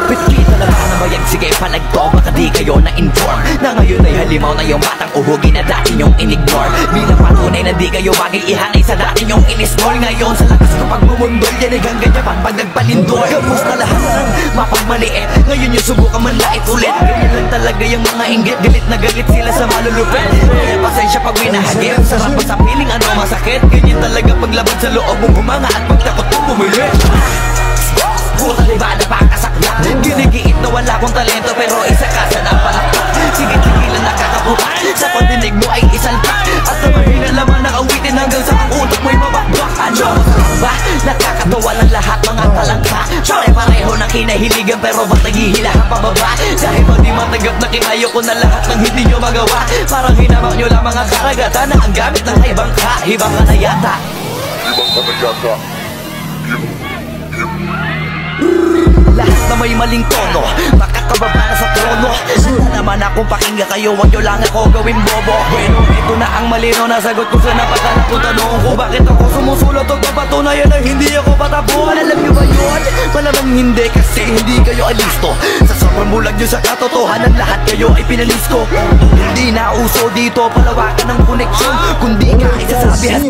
Pitkita na ba na bayag? Sige palagto, baka di kayo na-inform na ngayon ay halimaw na yung batang uhugin na dati nyong in-ignore. Bilang patunay na di kayo mag-iihanay sa dati nyong in-small. Ngayon sa lakas ng pagmumundol, yan ay ganyan pa pag nagpalindol. Gamos na lahat ng mapagmaliit, ngayon yung subukan man lait ulit. Ganyan lang talaga yung mga inggit, galit na galit sila sa malulupit. Kaya pasensya pag winahagip, sarap pa sa piling ano masakit. Ganyan talaga paglabad sa loob mong humanga at pagtakot mong bumili. Puta diba na pakasakla, ginigiit na wala kong talento pero isa ka sa napalakpak. Sige-tigilan nakakaputak, sa pandinig mo ay isalpak. At na mahina laman ng awitin hanggang sa ang utak mo'y mabakbak. Ano ba? Nakakatawa lang lahat mga talangka. Pare-pareho na kinahiligan pero ba't naghihilahan pababa? Dahil ba di matanggap na kinayo ko na lahat ng hindi nyo magawa? Parang hinamak nyo lang mga karagatan na ang gamit ng ibang ka. Ibang ka na yata. Lahat na may maling tono, makakababa na sa trono. Sana naman akong pakinggan kayo, wag nyo lang ako gawin bobo. Bueno, ito na ang malino na sagot ko sa napakalat kong tanong ko. Bakit ako sumusulot o papatunayan na hindi ako patapon? Alam nyo ba yun? Malamang hindi kasi hindi kayo alisto. Sa sobrang bulag nyo sa katotohanan, lahat kayo ay pinalisko. Hindi na uso dito palawakan ng koneksyon, kundi ka isasabihan